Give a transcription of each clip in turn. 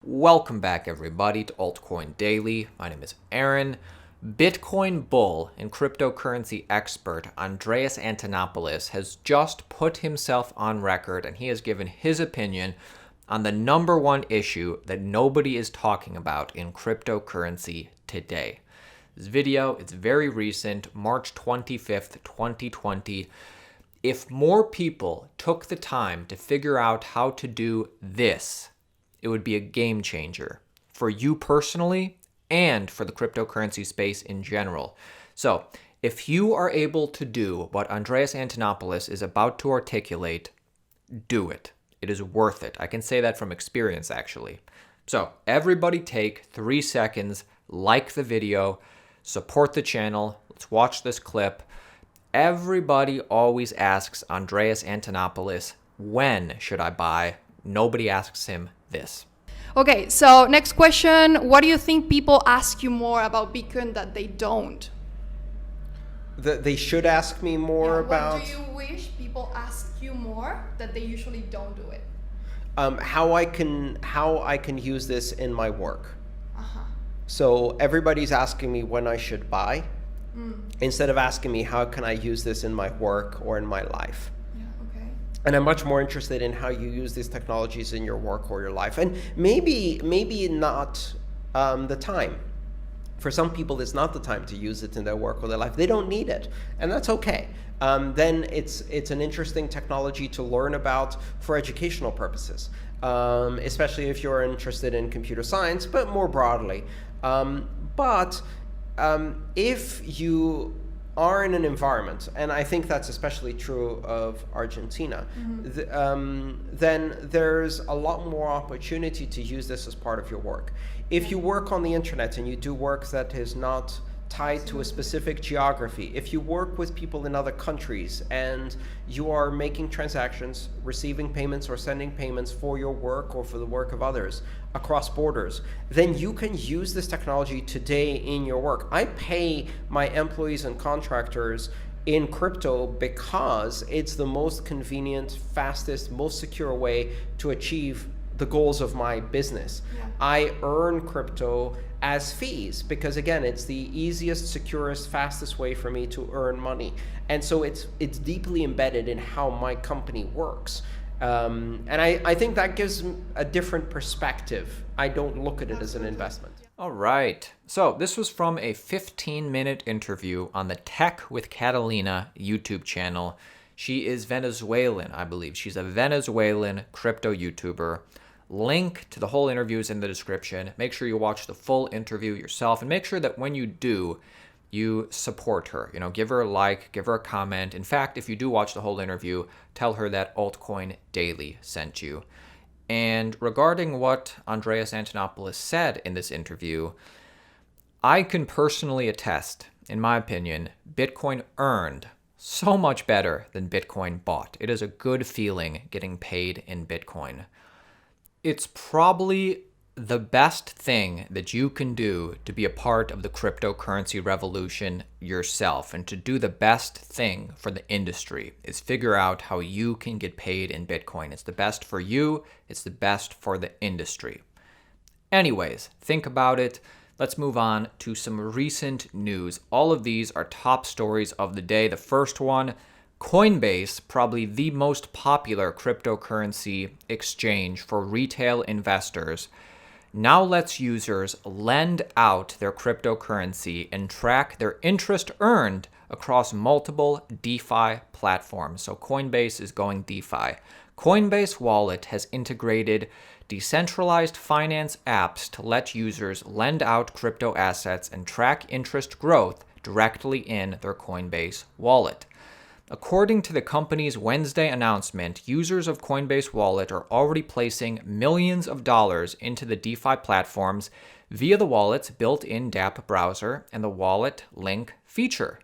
Welcome back, everybody, to Altcoin Daily. My name is Aaron. Bitcoin bull and cryptocurrency expert Andreas Antonopoulos has just put himself on record, and he has given his opinion on the number one issue that nobody is talking about in cryptocurrency today. This video is very recent, March 25th, 2020. If more people took the time to figure out how to do this, it would be a game changer for you personally and for the cryptocurrency space in general. So if you are able to do what Andreas Antonopoulos is about to articulate, do it. It is worth it. I can say that from experience, actually. So everybody take 3 seconds, like the video, support the channel. Let's watch this clip. Everybody always asks Andreas Antonopoulos, when should I buy? Nobody asks him this. Okay, so next question. What do you think people ask you more about Bitcoin that they don't? They should ask me more about... What do you wish people ask you more that they usually don't do it? How I can use this in my work. So everybody's asking me when I should buy, instead of asking me how can I use this in my work or in my life. And I'm much more interested in how you use these technologies in your work or your life. And maybe not the time. For some people, it's not the time to use it in their work or their life. They don't need it, and that's okay. Then it's an interesting technology to learn about for educational purposes, especially if you're interested in computer science, but more broadly. If you are in an environment, and I think that's especially true of Argentina, then there's a lot more opportunity to use this as part of your work. If you work on the internet and you do work that is not tied to a specific geography, if you work with people in other countries and you are making transactions, receiving payments or sending payments for your work or for the work of others across borders, then you can use this technology today in your work. I pay my employees and contractors in crypto because it's the most convenient, fastest, most secure way to achieve the goals of my business. I earn crypto as fees because, again, it's the easiest, securest, fastest way for me to earn money. And so it's deeply embedded in how my company works. And I think that gives a different perspective. I don't look at it as an investment. All right. So this was from a 15-minute interview on the Tech with Catalina YouTube channel. She is Venezuelan, I believe. She's a Venezuelan crypto YouTuber. Link to the whole interview is in the description. Make sure you watch the full interview yourself, and make sure that when you do, you support her. Give her a like, give her a comment. In fact, if you do watch the whole interview, tell her that Altcoin Daily sent you. And regarding what Andreas Antonopoulos said in this interview, I can personally attest, in my opinion, Bitcoin earned so much better than Bitcoin bought. It is a good feeling getting paid in Bitcoin. It's probably the best thing that you can do to be a part of the cryptocurrency revolution yourself, and to do the best thing for the industry is figure out how you can get paid in Bitcoin. It's the best for you. It's the best for the industry. Anyways, think about it. Let's move on to some recent news. All of these are top stories of the day. The first one, Coinbase, probably the most popular cryptocurrency exchange for retail investors, now lets users lend out their cryptocurrency and track their interest earned across multiple DeFi platforms. So Coinbase is going DeFi. Coinbase Wallet has integrated decentralized finance apps to let users lend out crypto assets and track interest growth directly in their Coinbase Wallet. According to the company's Wednesday announcement, users of Coinbase Wallet are already placing millions of dollars into the DeFi platforms via the wallet's built-in dApp browser and the wallet link feature.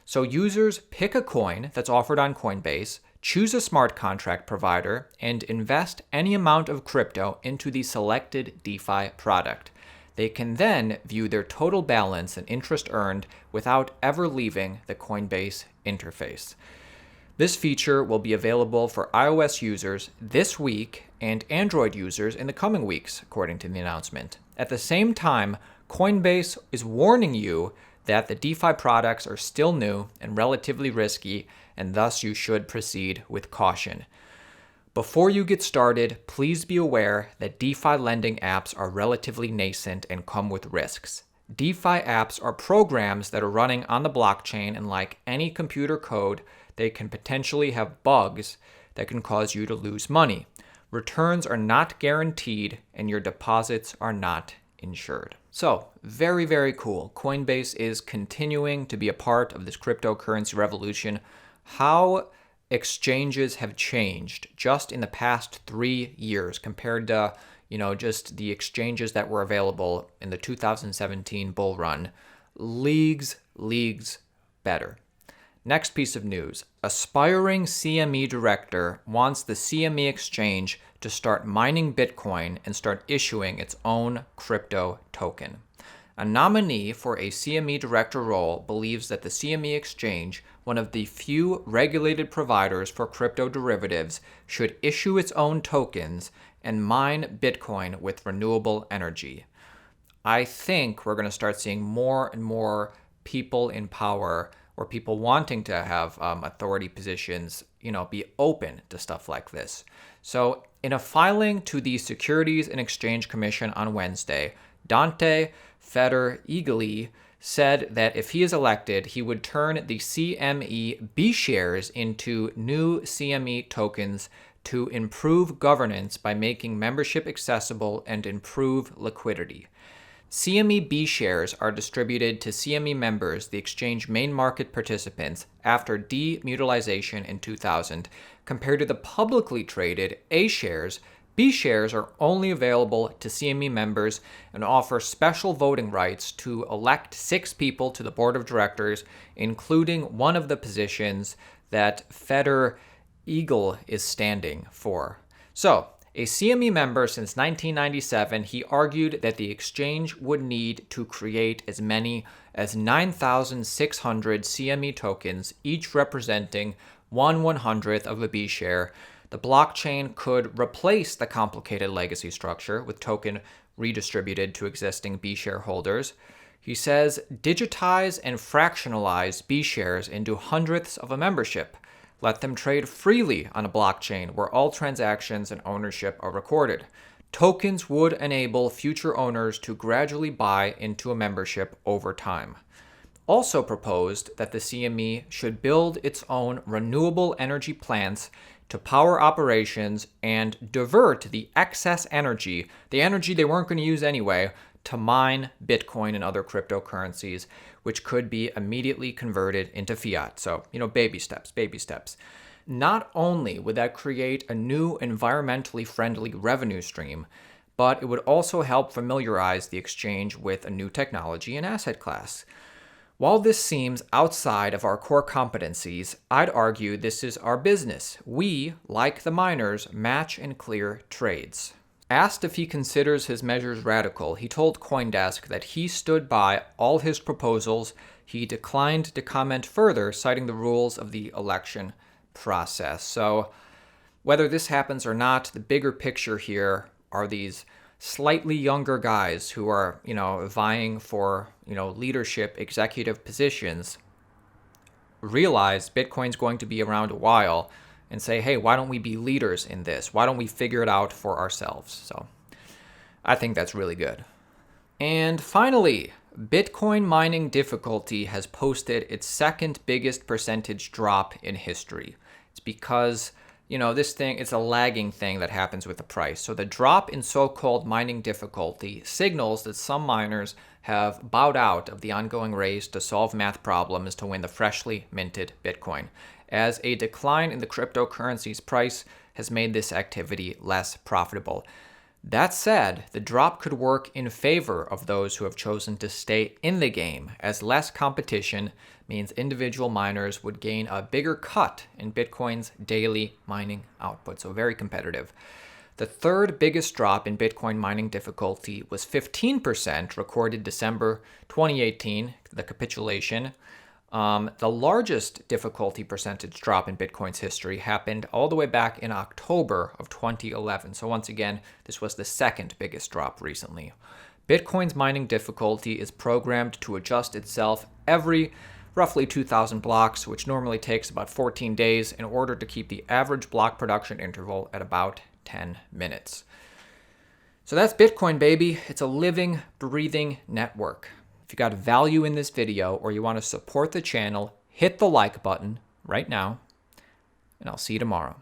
So users pick a coin that's offered on Coinbase, choose a smart contract provider, and invest any amount of crypto into the selected DeFi product. They can then view their total balance and interest earned without ever leaving the Coinbase interface. This feature will be available for iOS users this week and Android users in the coming weeks, according to the announcement. At the same time, Coinbase is warning you that the DeFi products are still new and relatively risky, and thus you should proceed with caution. Before you get started, please be aware that DeFi lending apps are relatively nascent and come with risks. DeFi apps are programs that are running on the blockchain, and like any computer code, they can potentially have bugs that can cause you to lose money. Returns are not guaranteed, and your deposits are not insured. So, very, very cool. Coinbase is continuing to be a part of this cryptocurrency revolution. How exchanges have changed just in the past 3 years compared to, just the exchanges that were available in the 2017 bull run. Leagues better. Next piece of news. Aspiring CME director wants the CME exchange to start mining Bitcoin and start issuing its own crypto token. A nominee for a CME director role believes that the CME exchange, one of the few regulated providers for crypto derivatives, should issue its own tokens and mine Bitcoin with renewable energy. I think we're going to start seeing more and more people in power or people wanting to have authority positions, be open to stuff like this. So in a filing to the Securities and Exchange Commission on Wednesday, Dante Feder-Egli said that if he is elected, he would turn the CME B shares into new CME tokens to improve governance by making membership accessible and improve liquidity. CME B shares are distributed to CME members, the exchange main market participants, after demutualization in 2000. Compared to the publicly traded A shares, B shares are only available to CME members and offer special voting rights to elect 6 people to the board of directors, including one of the positions that Feder-Egli is standing for. So, a CME member since 1997, he argued that the exchange would need to create as many as 9,600 CME tokens, each representing 1/100th of a B share. The blockchain could replace the complicated legacy structure with token redistributed to existing B shareholders. He says, digitize and fractionalize B shares into hundredths of a membership. Let them trade freely on a blockchain where all transactions and ownership are recorded. Tokens would enable future owners to gradually buy into a membership over time. Also proposed that the CME should build its own renewable energy plants to power operations and divert the excess energy, the energy they weren't going to use anyway, to mine Bitcoin and other cryptocurrencies, which could be immediately converted into fiat. So, baby steps. Not only would that create a new environmentally friendly revenue stream, but it would also help familiarize the exchange with a new technology and asset class. While this seems outside of our core competencies, I'd argue this is our business. We, like the miners, match and clear trades. Asked if he considers his measures radical, he told CoinDesk that he stood by all his proposals. He declined to comment further, citing the rules of the election process. So whether this happens or not, the bigger picture here are these slightly younger guys who are, vying for, leadership executive positions, realize Bitcoin's going to be around a while and say, hey, why don't we be leaders in this? Why don't we figure it out for ourselves? So I think that's really good. And finally, Bitcoin mining difficulty has posted its second biggest percentage drop in history. It's because, this thing, it's a lagging thing that happens with the price. So the drop in so-called mining difficulty signals that some miners have bowed out of the ongoing race to solve math problems to win the freshly minted Bitcoin, as a decline in the cryptocurrency's price has made this activity less profitable. That said, the drop could work in favor of those who have chosen to stay in the game, as less competition means individual miners would gain a bigger cut in Bitcoin's daily mining output, so very competitive. The third biggest drop in Bitcoin mining difficulty was 15%, recorded December 2018, the capitulation. The largest difficulty percentage drop in Bitcoin's history happened all the way back in October of 2011. So once again, this was the second biggest drop recently. Bitcoin's mining difficulty is programmed to adjust itself every roughly 2,000 blocks, which normally takes about 14 days in order to keep the average block production interval at about 10 minutes. So that's Bitcoin, baby. It's a living, breathing network. If you got value in this video or you want to support the channel, hit the like button right now, and I'll see you tomorrow.